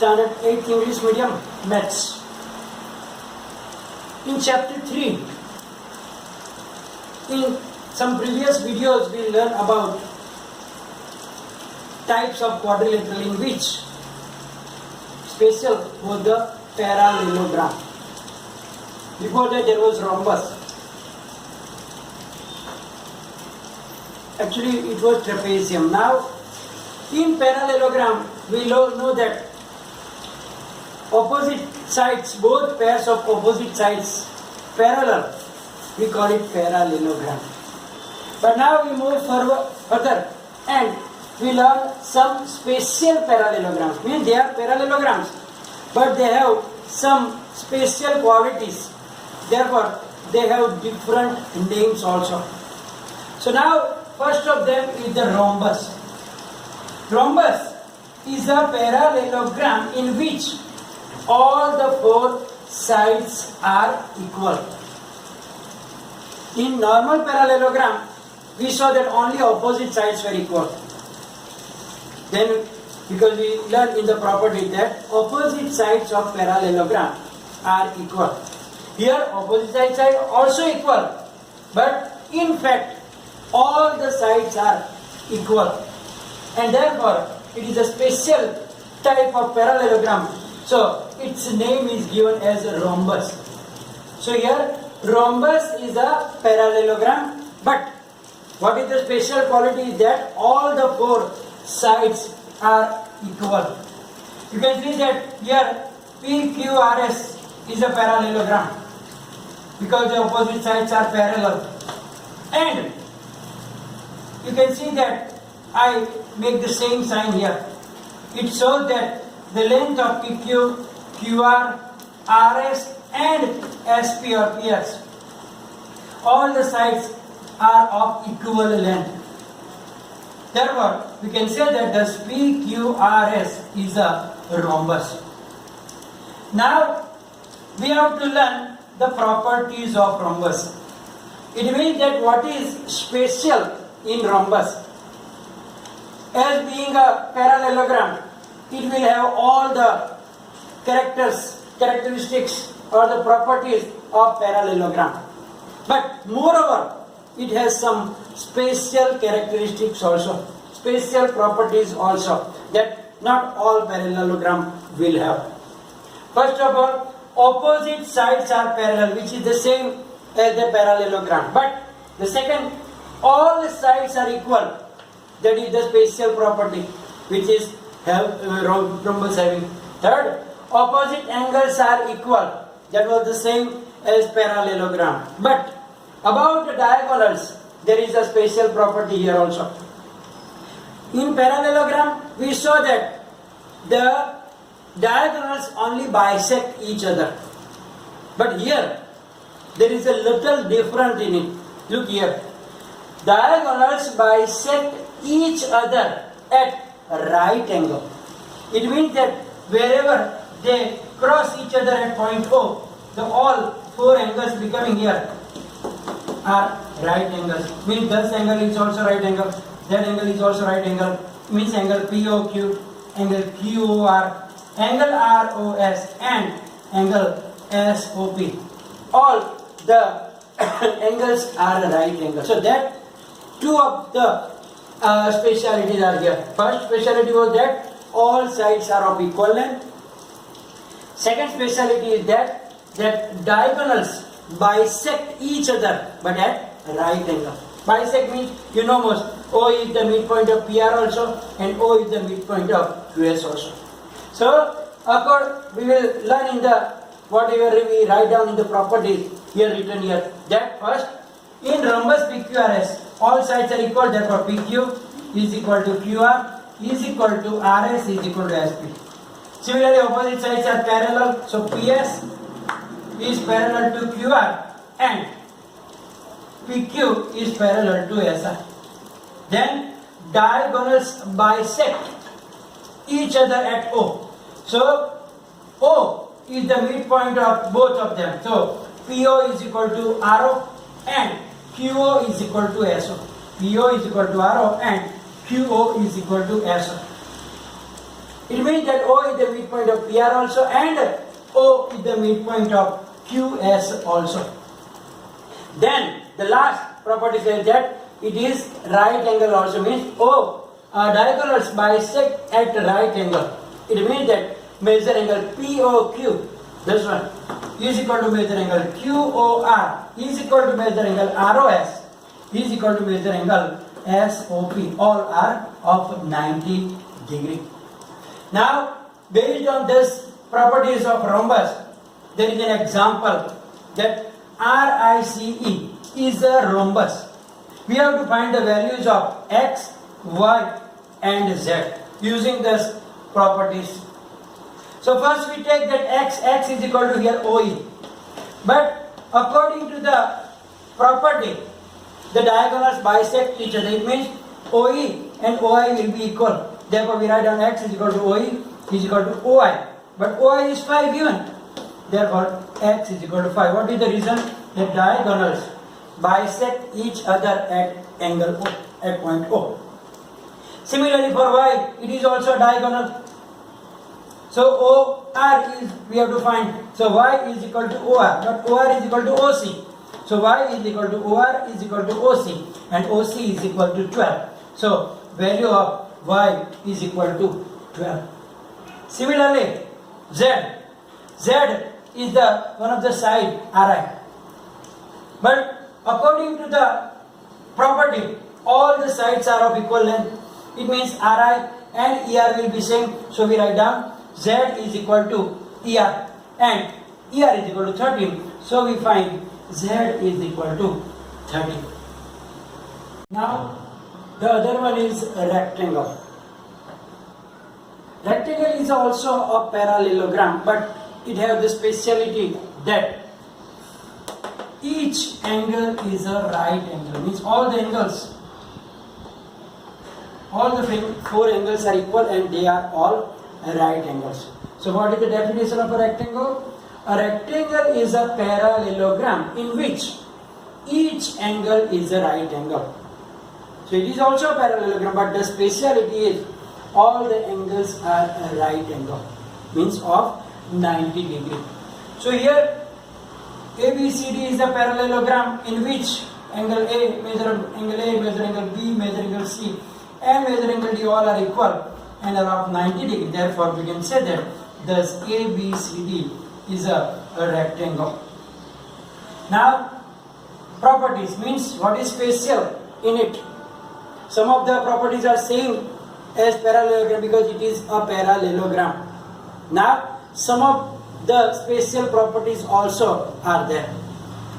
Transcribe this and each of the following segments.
Standard 8 English Medium Maths. In Chapter 3, in some previous videos we learned about types of quadrilateral in which special was the parallelogram. Before that there was rhombus. Actually it was trapezium. Now in parallelogram we know that opposite sides, both pairs of opposite sides parallel, we call it parallelogram. But now we move further and we learn some special parallelograms. Means they are parallelograms but they have some special qualities. Therefore they have different names also. So now first of them is the rhombus. Rhombus is a parallelogram in which all the four sides are equal. In normal parallelogram, we saw that only opposite sides were equal. Then, because we learned in the property that opposite sides of parallelogram are equal. Here, opposite sides are also equal, but in fact, all the sides are equal, and therefore it is a special type of parallelogram. So its name is given as a rhombus. So here rhombus is a parallelogram, but what is the special quality is that all the four sides are equal. You can see that here PQRS is a parallelogram because the opposite sides are parallel, and you can see that I make the same sign here. It shows that the length of PQ, QR, RS and SP or PS, all the sides are of equal length. Therefore, we can say that the PQRS is a rhombus. Now, we have to learn the properties of rhombus. It means that what is special in rhombus. As being a parallelogram, it will have all the characteristics or the properties of parallelogram. But moreover, it has some special characteristics also, special properties also that not all parallelogram will have. First of all, opposite sides are parallel, which is the same as the parallelogram. But the second, all the sides are equal. That is the special property which is rhombus having. Third, opposite angles are equal. That was the same as parallelogram. But about the diagonals, there is a special property here also. In parallelogram, we saw that the diagonals only bisect each other. But here, there is a little difference in it. Look here. Diagonals bisect each other at right angle. It means that wherever they cross each other at point O, the all four angles becoming here are right angles. Means this angle is also right angle, that angle is also right angle. Means angle POQ, angle QOR, angle ROS and angle SOP. All the angles are right angle. So that two of the specialities are here. First speciality was that all sides are of equal length. Second speciality is that diagonals bisect each other but at right angle. Bisect means you know most. O is the midpoint of PR also and O is the midpoint of QS also. So we will learn in the whatever we write down in the properties here written here that first in rhombus PQRS all sides are equal, therefore PQ is equal to QR is equal to RS is equal to SP. Similarly, opposite sides are parallel, so PS is parallel to QR and PQ is parallel to SR. Then diagonals bisect each other at O. So O is the midpoint of both of them. So PO is equal to RO and QO is equal to SO. PO is equal to RO and QO is equal to SO. It means that O is the midpoint of PR also and O is the midpoint of QS also. Then the last property says that it is right angle also, means O diagonals bisect at right angle. It means that measure angle POQ, this one, is equal to measure angle QOR, is equal to measure angle ROS, is equal to measure angle SOP. All are of 90 degree. Now, based on this properties of rhombus, there is an example that RICE is a rhombus. We have to find the values of X, Y and Z using this properties. So first we take that X is equal to here OE. But according to the property, the diagonals bisect each other. It means OE and OI will be equal. Therefore we write down X is equal to OE is equal to OI. But OI is 5 given. Therefore X is equal to 5. What is the reason? The diagonals bisect each other at angle O, at point O. Similarly for Y, it is also diagonal. So OR is, we have to find, so Y is equal to OR, but OR is equal to OC. So Y is equal to OR is equal to OC and OC is equal to 12. So value of Y is equal to 12. Similarly, Z is the one of the side RI. But according to the property, all the sides are of equal length. It means RI and ER will be same. So we write down Z is equal to ER and ER is equal to 13. So we find Z is equal to 13. Now the other one is a rectangle. Rectangle is also a parallelogram, but it has the speciality that each angle is a right angle. Means all the angles, all the 4 angles are equal and they are all right angles. So what is the definition of a rectangle? A rectangle is a parallelogram in which each angle is a right angle. So it is also a parallelogram, but the speciality is all the angles are a right angle, means of 90 degree. So here ABCD is a parallelogram in which angle A, measure angle B, measure angle C and measure angle D all are equal and are of 90 degree. Therefore we can say that thus ABCD is a rectangle. Now properties means what is special in it. Some of the properties are same as parallelogram because it is a parallelogram. Now some of the special properties also are there.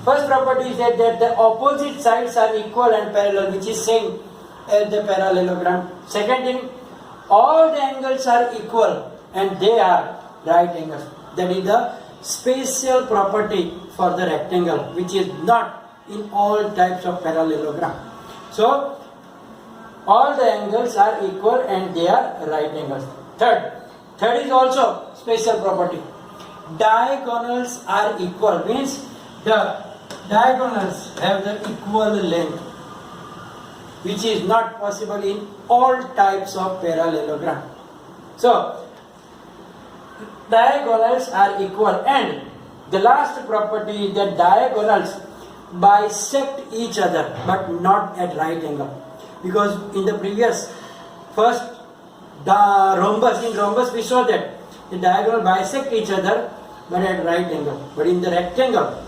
First property is that the opposite sides are equal and parallel, which is same as the parallelogram. Second thing, all the angles are equal and they are right angles. That is the special property for the rectangle, which is not in all types of parallelogram. So all the angles are equal and they are right angles. Third is also special property. Diagonals are equal, means the diagonals have the equal length, which is not possible in all types of parallelogram. So diagonals are equal, and the last property is that diagonals bisect each other but not at right angle, because in the previous first the rhombus we saw that the diagonal bisect each other but at right angle. But in the rectangle,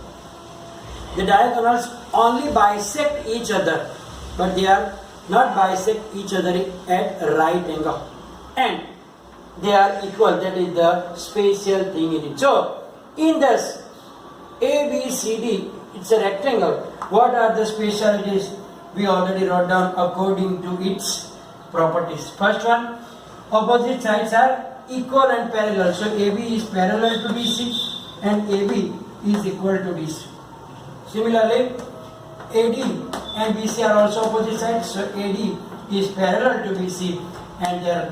the diagonals only bisect each other, but they are not bisect each other at right angle, and they are equal. That is the special thing in it. So in this ABCD, it's a rectangle. What are the specialties? We already wrote down according to its properties. First one, opposite sides are equal and parallel. So AB is parallel to BC and AB is equal to DC. Similarly, AD and BC are also opposite sides. So AD is parallel to BC and their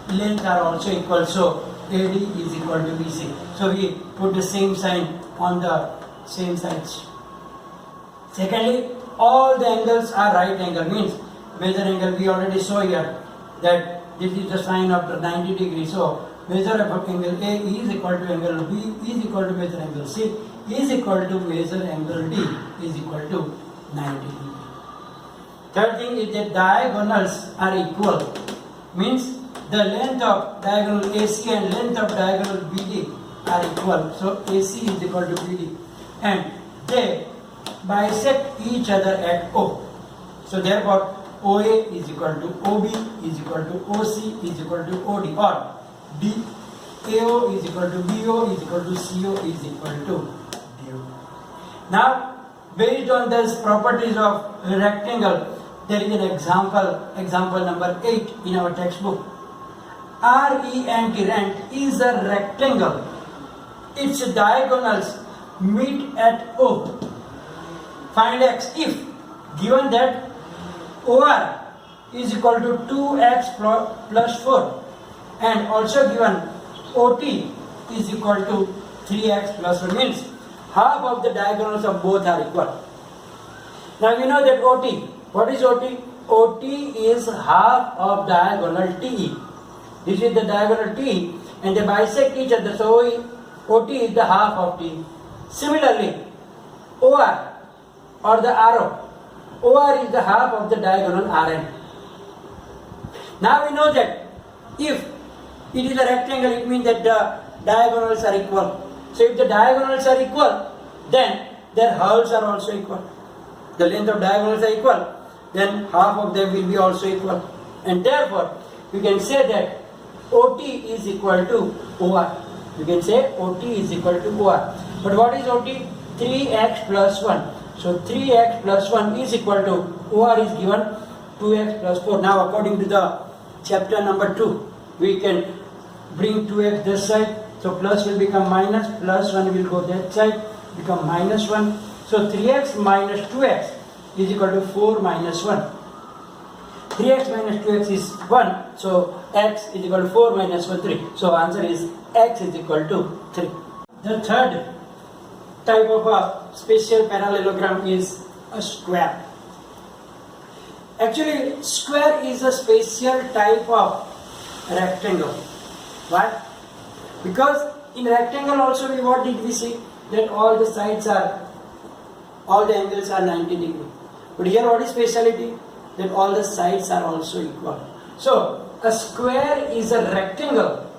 lengths are also equal. So AD is equal to BC. So we put the same sign on the same sides. Secondly, all the angles are right angle, means measure angle we already saw here that This is the sine of the 90 degrees. So measure of angle A is equal to angle B is equal to measure angle C is equal to measure angle D is equal to 90 degree. Third thing is that diagonals are equal. Means the length of diagonal AC and length of diagonal BD are equal. So AC is equal to BD. And they bisect each other at O. So therefore OA is equal to OB is equal to OC is equal to OD, or AO is equal to BO is equal to CO is equal to DO. Now, based on these properties of rectangle, there is an example number 8 in our textbook. RENT is a rectangle. Its diagonals meet at O. Find X if given that OR is equal to 2x plus 4 and also given OT is equal to 3x plus 1, means half of the diagonals of both are equal. Now we know that OT. What is OT? OT is half of diagonal TE. This is the diagonal TE and they bisect each other. So OT is the half of TE. Similarly, OR or the arrow. OR is the half of the diagonal RN. Now we know that if it is a rectangle, it means that the diagonals are equal. So if the diagonals are equal, then their halves are also equal. The length of diagonals are equal, then half of them will be also equal. And therefore, you can say that OT is equal to OR. You can say OT is equal to OR. But what is OT? 3x plus 1. So 3x plus 1 is equal to, OR is given 2x plus 4. Now according to the chapter number 2, we can bring 2x this side. So plus will become minus, plus 1 will go that side, become minus 1. So 3x minus 2x is equal to 4 minus 1. 3x minus 2x is 1. So x is equal to 4 minus 1, 3. So answer is x is equal to 3. The third type of a spatial parallelogram is a square. Actually, square is a spatial type of rectangle. Why? Because in rectangle also what did we see? That all the angles are 90 degree. But here what is speciality? That all the sides are also equal. So a square is a rectangle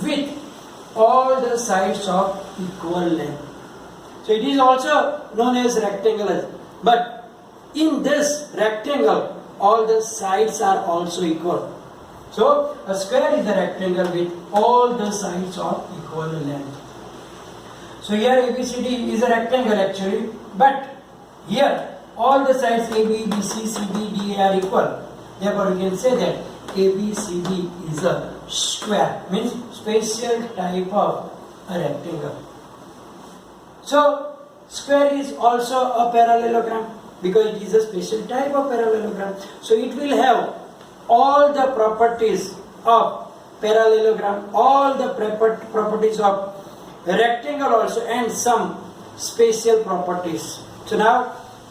with all the sides of equal length. So it is also known as rectangle. But in this rectangle, all the sides are also equal. So a square is a rectangle with all the sides of equal length. So here ABCD is a rectangle actually, but here all the sides AB, BC, CD, DA are equal. Therefore we can say that ABCD is a square, means spatial type of a rectangle. So square is also a parallelogram because it is a special type of parallelogram. So it will have all the properties of parallelogram, all the properties of rectangle also, and some spatial properties. So now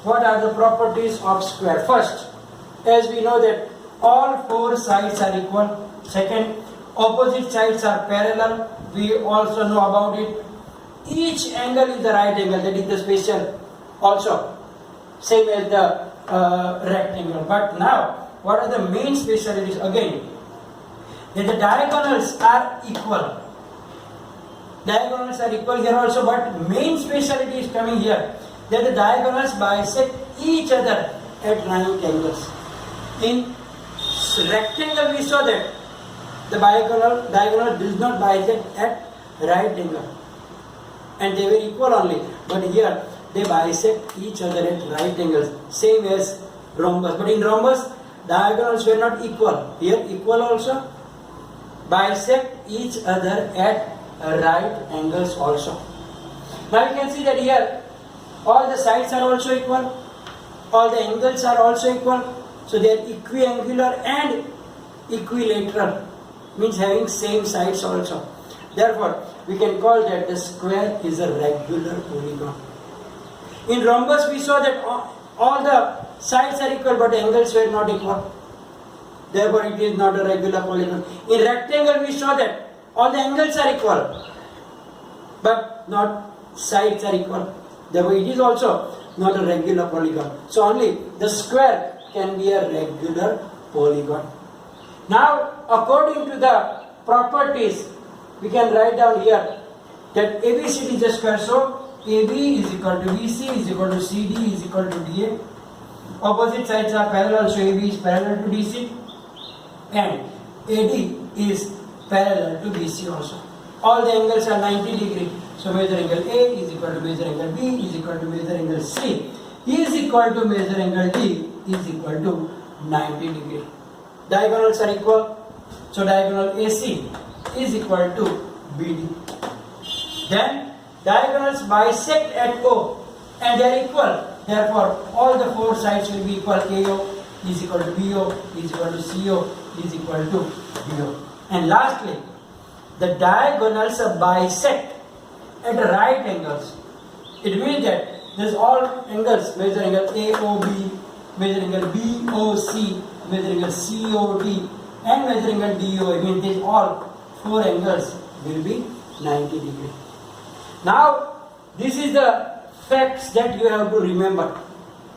what are the properties of square? First, as we know that all four sides are equal. Second, opposite sides are parallel. We also know about it. Each angle is the right angle, that is the spatial also, same as the rectangle. But now, what are the main specialties? Again, that the diagonals are equal. Diagonals are equal here also, but main speciality is coming here, that the diagonals bisect each other at right angles. In rectangle we saw that the diagonal does not bisect at right angle, and they were equal only. But here they bisect each other at right angles, same as rhombus. But in rhombus, diagonals were not equal. Here equal also, bisect each other at right angles also. Now you can see that here all the sides are also equal, all the angles are also equal. So they are equiangular and equilateral, means having same sides also. Therefore, we can call that the square is a regular polygon. In rhombus, we saw that all the sides are equal, but the angles were not equal. therefore it is not a regular polygon. In rectangle we saw that all the angles are equal, but not sides are equal. Therefore it is also not a regular polygon. So only the square can be a regular polygon. Now according to the properties, we can write down here that ABCD is a square. So AB is equal to BC is equal to CD is equal to DA. Opposite sides are parallel, so AB is parallel to DC and AD is parallel to BC also. All the angles are 90 degree. So measure angle A is equal to measure angle B is equal to measure angle C is equal to measure angle D is equal to 90 degree. Diagonals are equal. So diagonal AC is equal to BD. Then diagonals bisect at O and they are equal. Therefore, all the four sides will be equal. AO is equal to BO is equal to CO is equal to DO. And lastly, the diagonals bisect at right angles. It means that there's all angles, measure angle AOB, measure angle BOC, measure angle COD, and measure angle DO. It means these all four angles will be 90 degree. Now, this is the facts that you have to remember,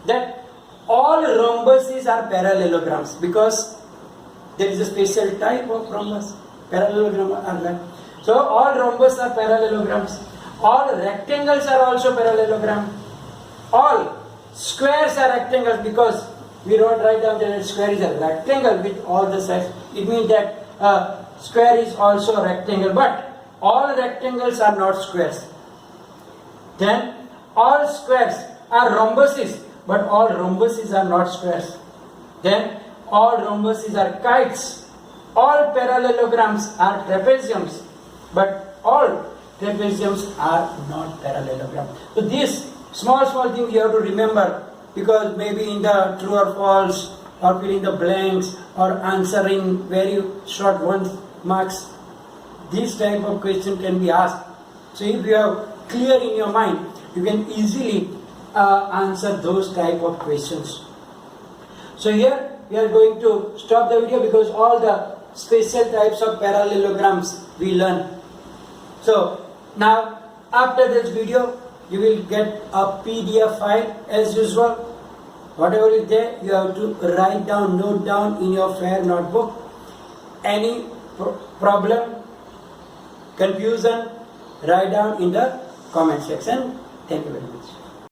that all rhombuses are parallelograms because there is a special type of rhombus. Parallelogram are that. So all rhombus are parallelograms. All rectangles are also parallelogram. All squares are rectangles because we wrote right down that a square is a rectangle with all the sides. It means that a square is also a rectangle, but all rectangles are not squares. Then all squares are rhombuses, but all rhombuses are not squares. Then all rhombuses are kites. All parallelograms are trapeziums, but all trapeziums are not parallelogram. So this small thing you have to remember, because maybe in the true or false or filling the blanks or answering very short 1 marks, this type of question can be asked. So if you have clear in your mind, you can easily answer those type of questions. So here we are going to stop the video because all the special types of parallelograms we learn. So now after this video you will get a PDF file as usual. Whatever is there you have to write down, note down in your fair notebook. Any problem, confusion, write down in the comment section. Thank you very much.